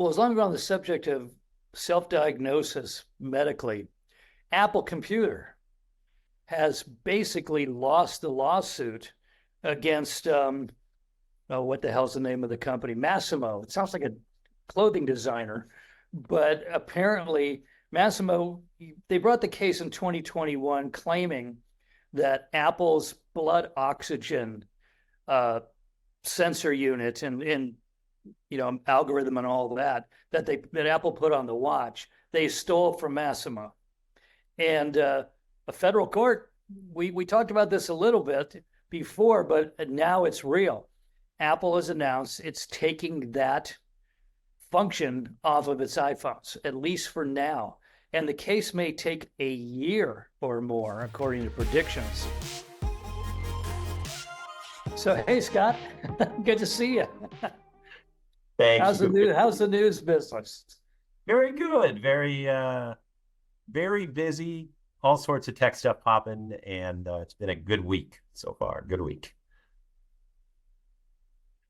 Well, as long as we're on the subject of self-diagnosis medically, Apple Computer has basically lost the lawsuit against, oh, what the hell's the name of the company? Masimo. It sounds like a clothing designer, but apparently Masimo, they brought the case in 2021 claiming that Apple's blood oxygen sensor unit and algorithm and all that that Apple put on the watch, they stole from Masimo. And a federal court, we talked about this a little bit before, but now it's real. Apple has announced it's taking that function off of its iPhones, at least for now. And the case may take a year or more, according to predictions. So, hey, Scott, good to see you. Thanks. How's the news business? Very good. Very busy. All sorts of tech stuff popping, and it's been a good week so far. Good week.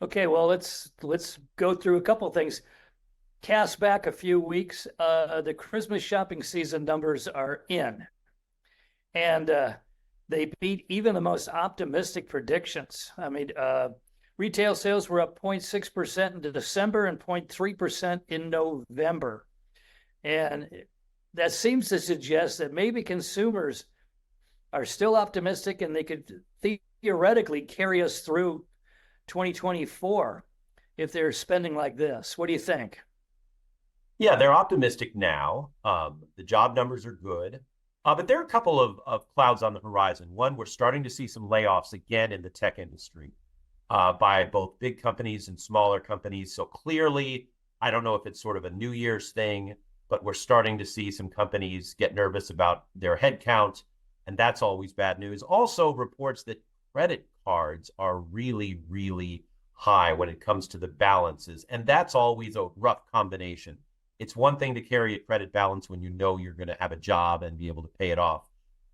Okay, well, let's go through a couple of things. Cast back a few weeks. The Christmas shopping season numbers are in, and they beat even the most optimistic predictions. I mean, retail sales were up 0.6% in December and 0.3% in November. And that seems to suggest that maybe consumers are still optimistic and they could theoretically carry us through 2024 if they're spending like this. What do you think? Yeah, they're optimistic now. The job numbers are good. But there are a couple of clouds on the horizon. One, we're starting to see some layoffs again in the tech industry by both big companies and smaller companies. So clearly, I don't know if it's sort of a New Year's thing, but we're starting to see some companies get nervous about their headcount, and that's always bad news. Also, reports that credit cards are really, really high when it comes to the balances, and that's always a rough combination. It's one thing to carry a credit balance when you know you're going to have a job and be able to pay it off,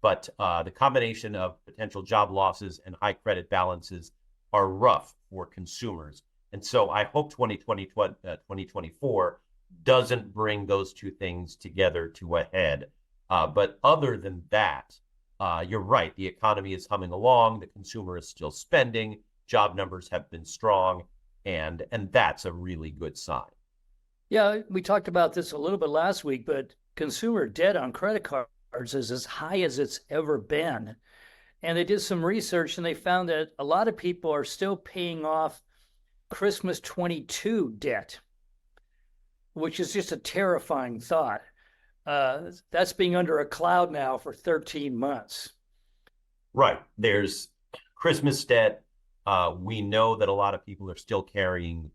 but the combination of potential job losses and high credit balances are rough for consumers. And so I hope 2024 doesn't bring those two things together to a head. But other than that, you're right. The economy is humming along. The consumer is still spending. Job numbers have been strong. And that's a really good sign. Yeah, we talked about this a little bit last week, but consumer debt on credit cards is as high as it's ever been. And they did some research and they found that a lot of people are still paying off Christmas 22 debt, which is just a terrifying thought. That's being under a cloud now for 13 months. Right. There's Christmas debt. We know that a lot of people are still carrying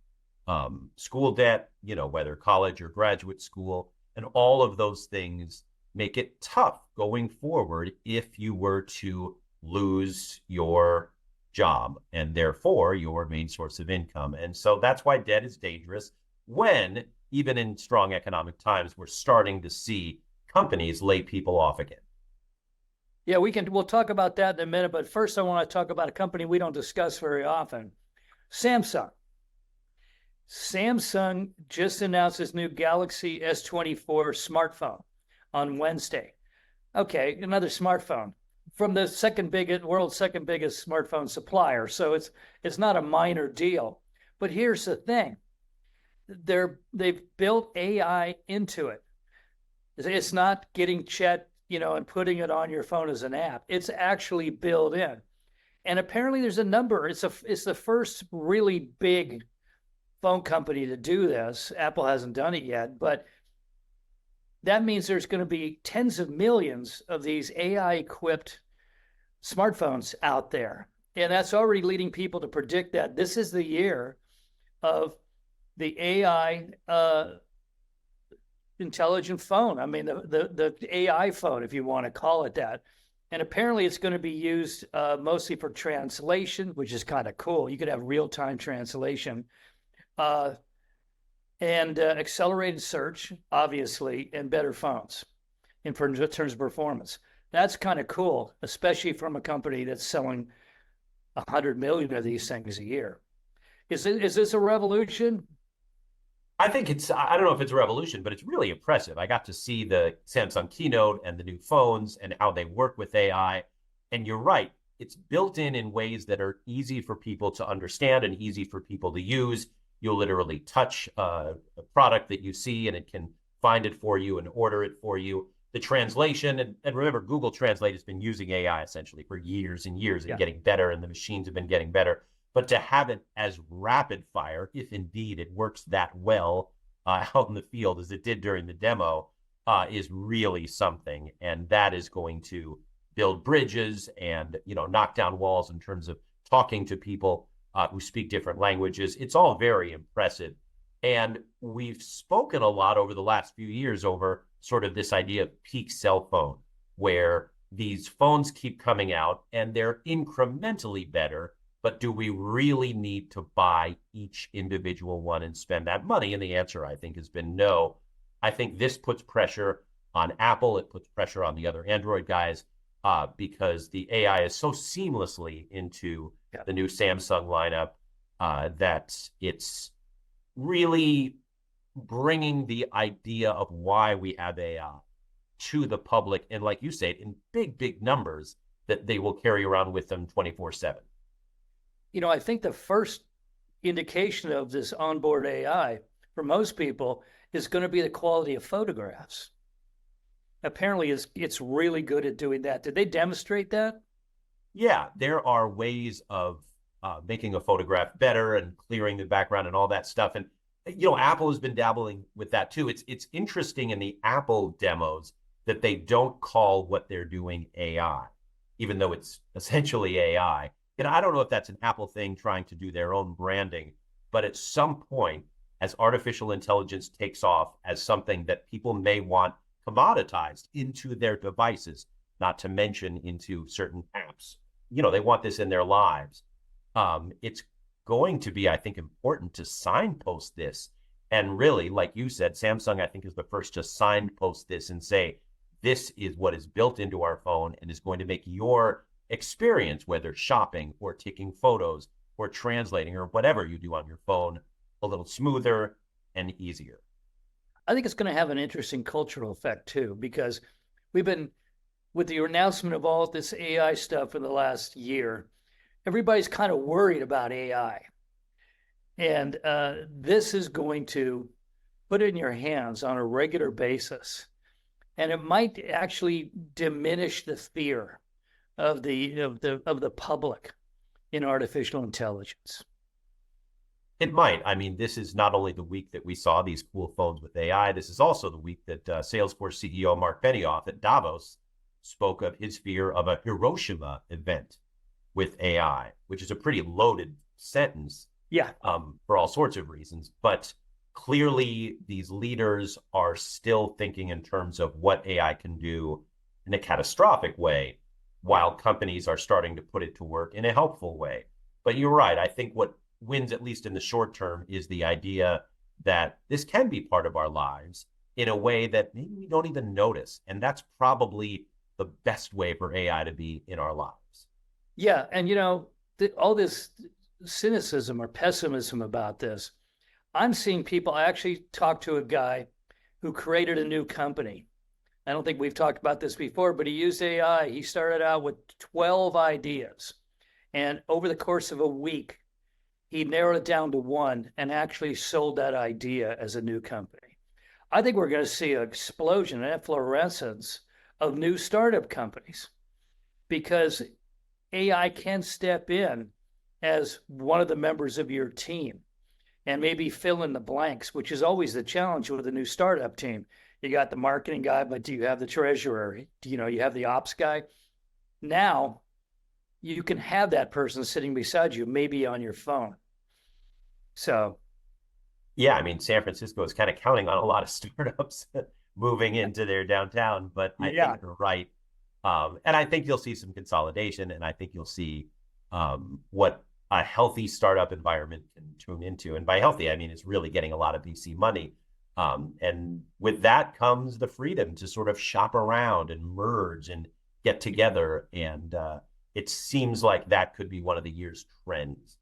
school debt, whether college or graduate school, and all of those things make it tough going forward if you were to lose your job and therefore your main source of income. And so that's why debt is dangerous when, even in strong economic times, we're starting to see companies lay people off again. Yeah, we'll talk about that in a minute, but first I want to talk about a company we don't discuss very often, Samsung. Samsung just announced its new Galaxy S24 smartphone on Wednesday. Okay, another smartphone from the world's second biggest smartphone supplier. So it's not a minor deal. But here's the thing. They've built AI into it. It's not getting chat, and putting it on your phone as an app. It's actually built in. And apparently there's a number. It's the first really big phone company to do this. Apple hasn't done it yet, but that means there's going to be tens of millions of these AI-equipped smartphones out there. And that's already leading people to predict that this is the year of the AI intelligent phone. I mean, the AI phone, if you want to call it that. And apparently it's going to be used mostly for translation, which is kind of cool. You could have real-time translation. And accelerated search, obviously, and better phones in terms of performance. That's kind of cool, especially from a company that's selling 100 million of these things a year. Is this a revolution? I think I don't know if it's a revolution, but it's really impressive. I got to see the Samsung keynote and the new phones and how they work with AI. And you're right, it's built in ways that are easy for people to understand and easy for people to use. You'll literally touch a product that you see and it can find it for you and order it for you. The translation, and remember, Google Translate has been using AI essentially for years and years and getting better, and the machines have been getting better. But to have it as rapid fire, if indeed it works that well out in the field as it did during the demo, is really something. And that is going to build bridges and, knock down walls in terms of talking to people who speak different languages. It's all very impressive. And we've spoken a lot over the last few years over sort of this idea of peak cell phone, where these phones keep coming out and they're incrementally better. But do we really need to buy each individual one and spend that money? And the answer, I think, has been no. I think this puts pressure on Apple. It puts pressure on the other Android guys because the AI is so seamlessly into the new Samsung lineup that it's really bringing the idea of why we have AI to the public. And like you said, in big, big numbers that they will carry around with them 24/7. I think the first indication of this onboard AI for most people is going to be the quality of photographs. Apparently, it's really good at doing that. Did they demonstrate that? Yeah, there are ways of making a photograph better and clearing the background and all that stuff. And Apple has been dabbling with that too. It's interesting in the Apple demos that they don't call what they're doing AI, even though it's essentially AI. I don't know if that's an Apple thing trying to do their own branding, but at some point, as artificial intelligence takes off as something that people may want commoditized into their devices, not to mention into certain apps, they want this in their lives. It's going to be, I think, important to signpost this. And really, like you said, Samsung, I think, is the first to signpost this and say, this is what is built into our phone and is going to make your experience, whether shopping or taking photos or translating or whatever you do on your phone, a little smoother and easier. I think it's going to have an interesting cultural effect too, because we've been, with the announcement of all this AI stuff in the last year, everybody's kind of worried about AI. And this is going to put it in your hands on a regular basis. And it might actually diminish the fear of the public in artificial intelligence. It might. I mean, this is not only the week that we saw these cool phones with AI, this is also the week that Salesforce CEO Mark Benioff at Davos spoke of his fear of a Hiroshima event with AI, which is a pretty loaded sentence. Yeah. For all sorts of reasons. But clearly, these leaders are still thinking in terms of what AI can do in a catastrophic way, while companies are starting to put it to work in a helpful way. But you're right. I think what wins, at least in the short term, is the idea that this can be part of our lives in a way that maybe we don't even notice. And that's probably the best way for AI to be in our lives. Yeah. And, all this cynicism or pessimism about this, I'm seeing people. I actually talked to a guy who created a new company. I don't think we've talked about this before, but he used AI. He started out with 12 ideas. And over the course of a week, he narrowed it down to one and actually sold that idea as a new company. I think we're going to see an explosion, an efflorescence of new startup companies because AI can step in as one of the members of your team and maybe fill in the blanks, which is always the challenge with a new startup team. You got the marketing guy, but do you have the treasurer? You have the ops guy. Now you can have that person sitting beside you, maybe on your phone. So, yeah, I mean, San Francisco is kind of counting on a lot of startups moving into their downtown, but I think you're right. And I think you'll see some consolidation, and I think you'll see what a healthy startup environment can tune into. And by healthy, I mean it's really getting a lot of VC money. And with that comes the freedom to sort of shop around and merge and get together. And it seems like that could be one of the year's trends,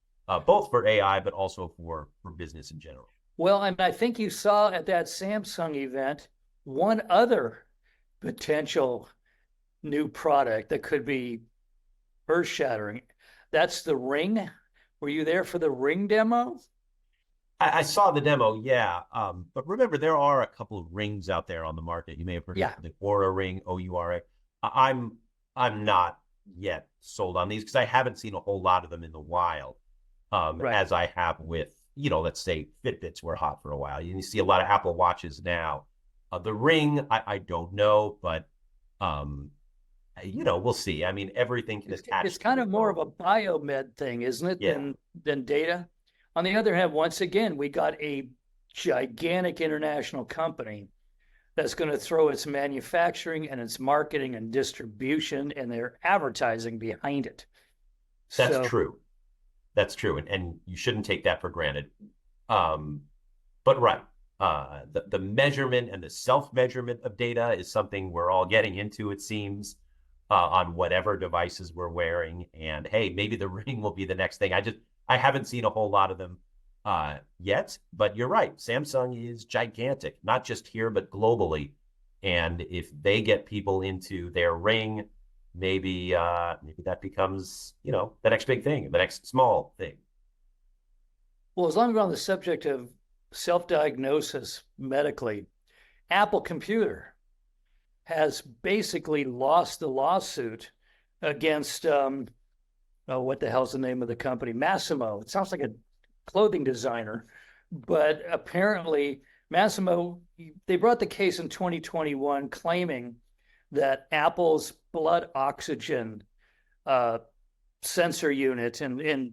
both for AI, but also for business in general. Well, and I think you saw at that Samsung event one other potential new product that could be earth-shattering. That's the Ring. Were you there for the Ring demo? I saw the demo, yeah. But remember, there are a couple of rings out there on the market. You may have heard Yeah, of the Aura ring, Oura. I'm I'm not yet sold on these because I haven't seen a whole lot of them in the wild, right. as I have with, let's say Fitbits were hot for a while. You see a lot of Apple Watches now. The ring, I don't know, but um, we'll see. I mean, everything can It's attach to kind the of more of phone. a biomed thing, isn't it, Yeah, than data? On the other hand, once again, we got a gigantic international company that's going to throw its manufacturing and its marketing and distribution and their advertising behind it. that's So, true. That's true, and you shouldn't take that for granted. Um, but right, the measurement and the self measurement of data is something we're all getting into. It seems on whatever devices we're wearing. And hey, maybe the ring will be the next thing. I haven't seen a whole lot of them yet. But you're right, Samsung is gigantic, not just here but globally. And if they get people into their ring, maybe that becomes the next big thing, the next small thing. well, as long as we're on the subject of self-diagnosis medically, Apple Computer has basically lost the lawsuit against oh, what the hell's the name of the company? Massimo. It sounds like a clothing designer, but apparently Massimo, they brought the case in 2021 claiming that Apple's blood oxygen uh, sensor unit and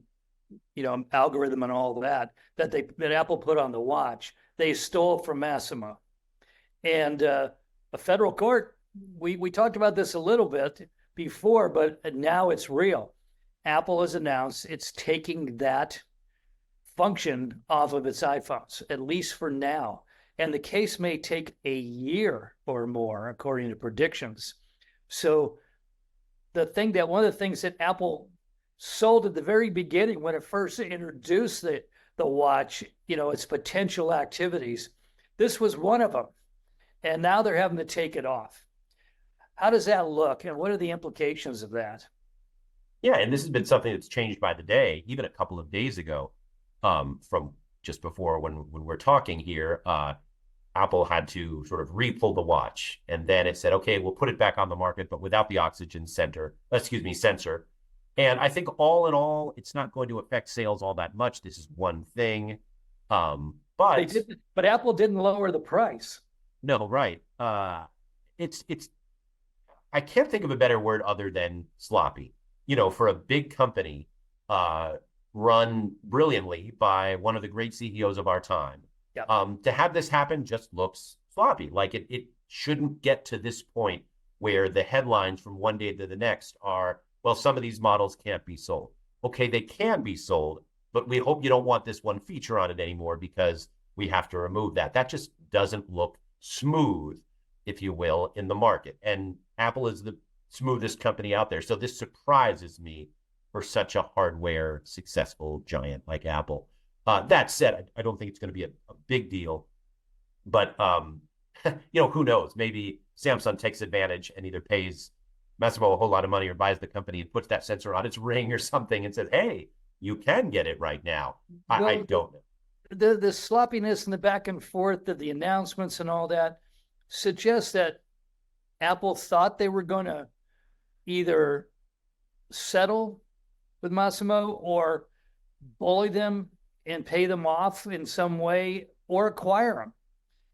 algorithm and all that Apple put on the watch, they stole from Massimo. And a federal court, we talked about this a little bit before, but now it's real. Apple has announced it's taking that function off of its iPhones, at least for now. And the case may take a year or more, according to predictions. So one of the things that Apple sold at the very beginning when it first introduced the watch, its potential activities, this was one of them. And now they're having to take it off. How does that look? And what are the implications of that? Yeah, and this has been something that's changed by the day. Even a couple of days ago, from just before when we're talking here, Apple had to sort of re-pull the watch, and then it said, "Okay, we'll put it back on the market, but without the oxygen sensor." And I think all in all, it's not going to affect sales all that much. This is one thing, They but did, but Apple didn't lower the price. no, right? It's I can't think of a better word other than sloppy. For a big company, run brilliantly by one of the great CEOs of our time, Yeah. to have this happen just looks sloppy. Like it shouldn't get to this point where the headlines from one day to the next are, well, some of these models can't be sold. Okay, they can be sold, but we hope you don't want this one feature on it anymore because we have to remove that. That just doesn't look smooth, if you will, in the market. And Apple is the smoothest company out there. So this surprises me for such a hardware successful giant like Apple. That said, I don't think it's going to be a big deal. But who knows? Maybe Samsung takes advantage and either pays Masimo a whole lot of money or buys the company and puts that sensor on its ring or something and says, "Hey, you can get it right now." I Well, don't know. the sloppiness and the back and forth of the announcements and all that suggests that Apple thought they were going to either settle with Massimo or bully them and pay them off in some way or acquire them.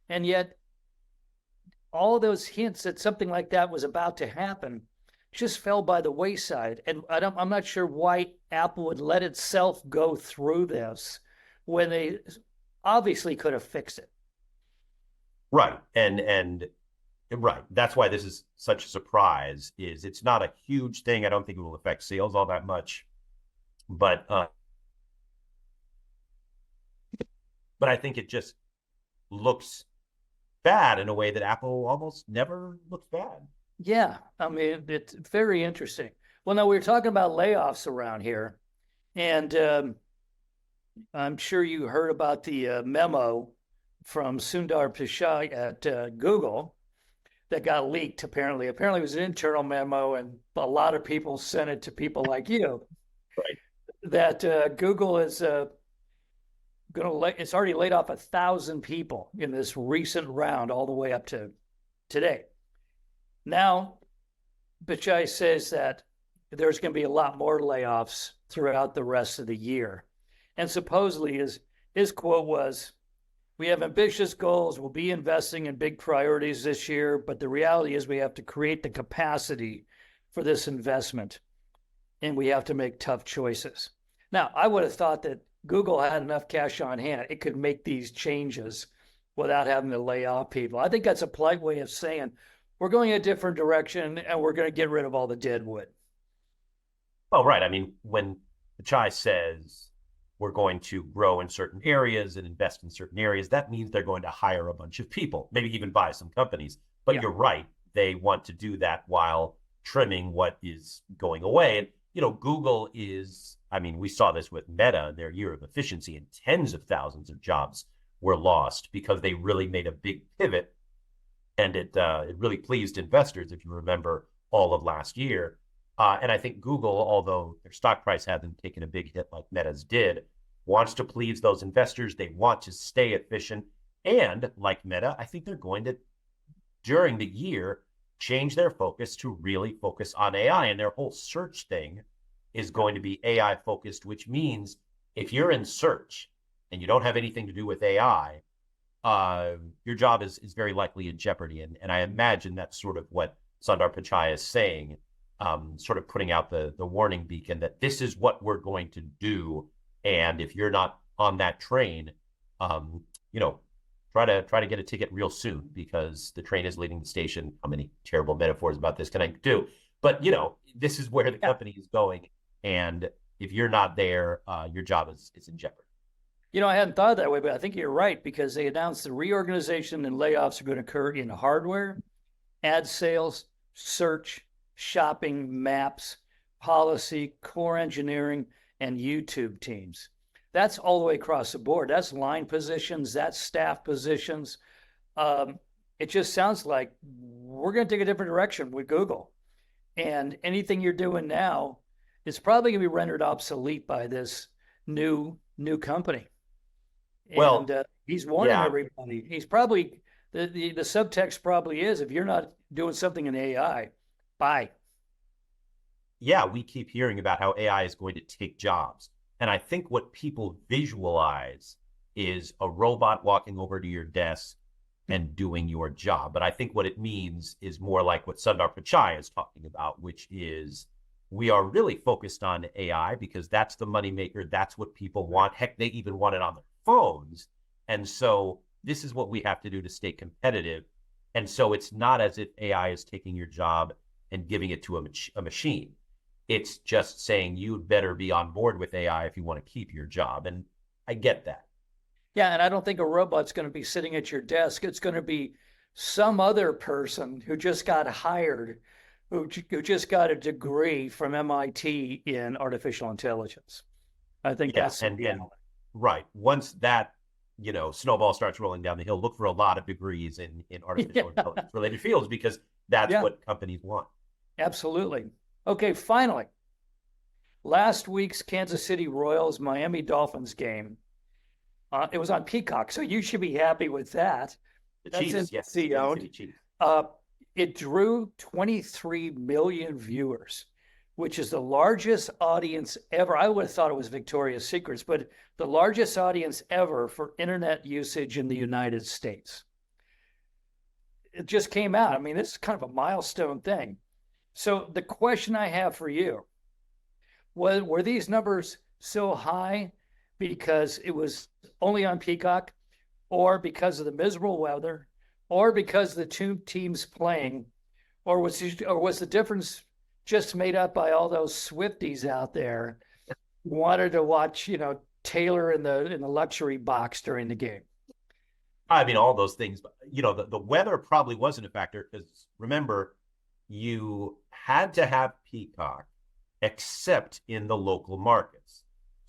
And yet, all of those hints that something like that was about to happen just fell by the wayside. And I'm not sure why Apple would let itself go through this when they obviously could have fixed it. Right. And right. That's why this is such a surprise. Is it's not a huge thing. I don't think it will affect sales all that much, but I think it just looks bad in a way that Apple almost never looks bad. Yeah, I mean, it's very interesting. Well, now we were talking about layoffs around here, and I'm sure you heard about the memo from Sundar Pichai at Google that got leaked. Apparently, it was an internal memo, and a lot of people sent it to people like you. Right. That Google is it's already laid off 1,000 people in this recent round, all the way up to today. Now, Pichai says that there's going to be a lot more layoffs throughout the rest of the year. And supposedly his quote was, "We have ambitious goals. We'll be investing in big priorities this year, but the reality is we have to create the capacity for this investment, and we have to make tough choices." Now, I would have thought that Google had enough cash on hand. It could make these changes without having to lay off people. I think that's a polite way of saying we're going a different direction and we're going to get rid of all the dead wood. Well, right. I mean, when Chai says we're going to grow in certain areas and invest in certain areas, that means they're going to hire a bunch of people, maybe even buy some companies. But you're right. They want to do that while trimming what is going away. And, Google is, I mean, we saw this with Meta in their year of efficiency, and tens of thousands of jobs were lost because they really made a big pivot. And it really pleased investors, if you remember, all of last year. And I think Google, although their stock price hasn't taken a big hit like Meta's did, wants to please those investors. They want to stay efficient. And like Meta, I think they're going to, during the year, change their focus to really focus on AI. And their whole search thing is going to be AI focused, which means if you're in search and you don't have anything to do with AI, your job is very likely in jeopardy. And I imagine that's sort of what Sundar Pichai is saying, sort of putting out the warning beacon that this is what we're going to do. And if you're not on that train, try to get a ticket real soon, because the train is leaving the station. How many terrible metaphors about this can I do? But, this is where the company is going. And if you're not there, your job is in jeopardy. I hadn't thought that way, but I think you're right, because they announced the reorganization and layoffs are going to occur in hardware, ad sales, search, shopping, maps, policy, core engineering, and YouTube teams. That's all the way across the board. That's line positions, that's staff positions. It just sounds like we're going to take a different direction with Google. And anything you're doing now is probably going to be rendered obsolete by this new company. Well, and he's warning everybody. He's probably the subtext probably is, if you're not doing something in AI, bye. Yeah, we keep hearing about how AI is going to take jobs. And I think what people visualize is a robot walking over to your desk and doing your job. But I think what it means is more like what Sundar Pichai is talking about, which is we are really focused on AI because that's the moneymaker. That's what people want. Heck, they even want it on their phones. And so this is what we have to do to stay competitive. And so it's not as if AI is taking your job and giving it to a machine. It's just saying you'd better be on board with AI if you want to keep your job. And I get that. Yeah, and I don't think a robot's going to be sitting at your desk. It's going to be some other person who just got hired, who just got a degree from MIT in artificial intelligence. I think that's and right. Once that snowball starts rolling down the hill, look for a lot of degrees in artificial intelligence related fields, because that's what companies want. Absolutely. Okay, finally, last week's Kansas City Royals Miami Dolphins game. It was on Peacock, so you should be happy with that. The Chiefs, yes. It drew 23 million viewers, which is the largest audience ever. I would have thought it was Victoria's Secrets, but the largest audience ever for internet usage in the United States. It just came out. I mean, this is kind of a milestone thing. So the question I have for you, were these numbers so high because it was only on Peacock, or because of the miserable weather, or because of the two teams playing, or was the difference just made up by all those Swifties out there who wanted to watch, Taylor in the luxury box during the game? I mean, all those things. The weather probably wasn't a factor, because remember, you had to have Peacock except in the local markets.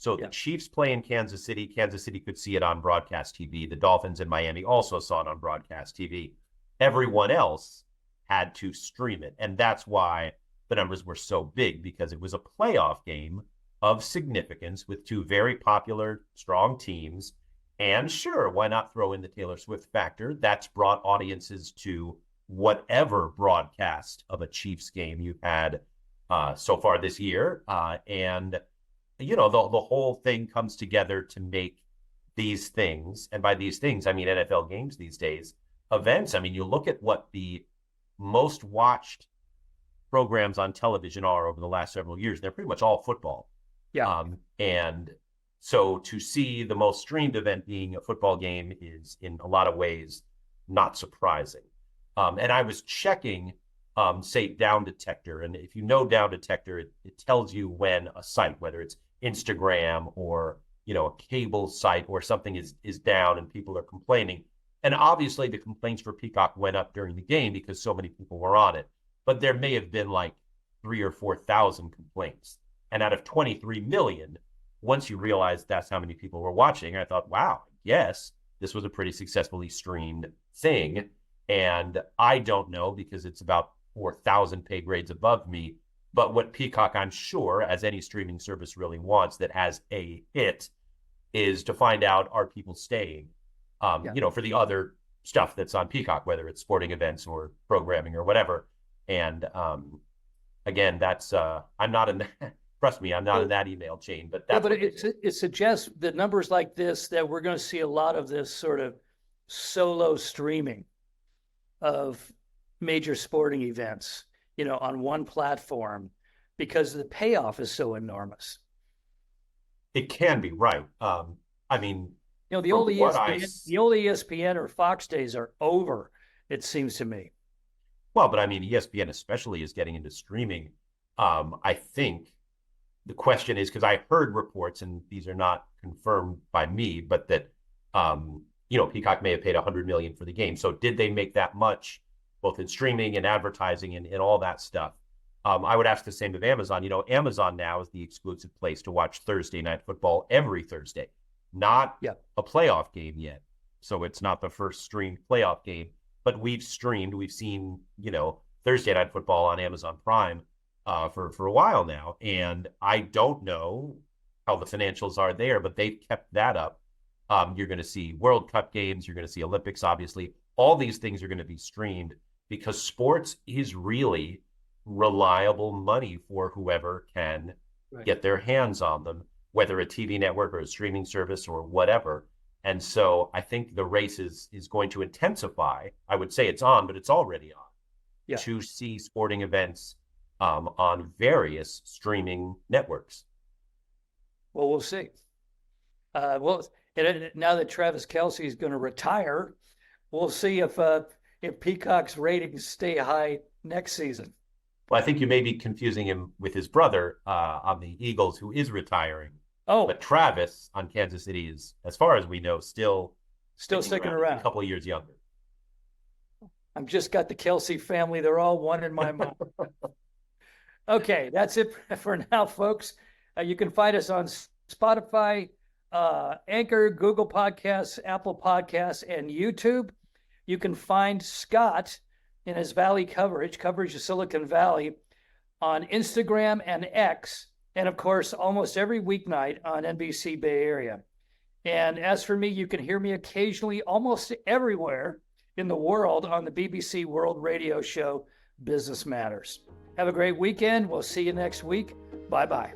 So the Chiefs play in Kansas City. Kansas City could see it on broadcast TV. The Dolphins in Miami also saw it on broadcast TV. Everyone else had to stream it. And that's why the numbers were so big, because it was a playoff game of significance with two very popular, strong teams. And sure, why not throw in the Taylor Swift factor? That's brought audiences to whatever broadcast of a Chiefs game you had so far this year. And, you know, the whole thing comes together to make these things, and by these things, I mean NFL games these days, events. I mean, you look at what the most watched programs on television are over the last several years, they're pretty much all football. Yeah. And so to see the most streamed event being a football game is in a lot of ways not surprising. And I was checking, say, Down Detector. And if you know Down Detector, it tells you when a site, whether it's Instagram or, you know, a cable site or something is down and people are complaining. And obviously the complaints for Peacock went up during the game because so many people were on it. But there may have been like 3,000 or 4,000 complaints. And out of 23 million, once you realize that's how many people were watching, I thought, wow, yes, this was a pretty successfully streamed thing. And I don't know, because it's about 4,000 pay grades above me. But what Peacock, I'm sure, as any streaming service really wants that has a hit, is to find out, are people staying, you know, for the other stuff that's on Peacock, whether it's sporting events or programming or whatever. And again, that's, I'm not in that, trust me, I'm not in that email chain, but that's. Yeah, but it suggests that numbers like this, that we're going to see a lot of this sort of solo streaming of major sporting events, you know, on one platform, because the payoff is so enormous. It can be, right. I mean, you know, the old ESPN or Fox days are over, it seems to me. Well, but I mean, ESPN especially is getting into streaming. I think the question is, because I heard reports, and these are not confirmed by me, but that, you know, Peacock may have paid $100 million for the game. So did they make that much, both in streaming and advertising and all that stuff? I would ask the same of Amazon. You know, Amazon now is the exclusive place to watch Thursday Night Football every Thursday, not a playoff game yet. So it's not the first streamed playoff game, but we've seen, you know, Thursday Night Football on Amazon Prime for a while now. And I don't know how the financials are there, but they've kept that up. You're going to see World Cup games. You're going to see Olympics, obviously. All these things are going to be streamed because sports is really reliable money for whoever can get their hands on them, whether a TV network or a streaming service or whatever. And so I think the race is going to intensify. I would say it's on, but it's already on, to see sporting events on various streaming networks. Well, we'll see. Well, now that Travis Kelce is going to retire, we'll see if Peacock's ratings stay high next season. Well, I think you may be confusing him with his brother on the Eagles, who is retiring. Oh, but Travis on Kansas City is, as far as we know, still sticking around. A couple of years younger. I've just got the Kelce family. They're all one in my mind. Okay, that's it for now, folks. You can find us on Spotify, Anchor, Google Podcasts, Apple Podcasts, and YouTube. You can find Scott in his Valley coverage of Silicon Valley, on Instagram and X, and of course, almost every weeknight on NBC Bay Area. And as for me, you can hear me occasionally almost everywhere in the world on the BBC World Radio show, Business Matters. Have a great weekend. We'll see you next week. Bye-bye.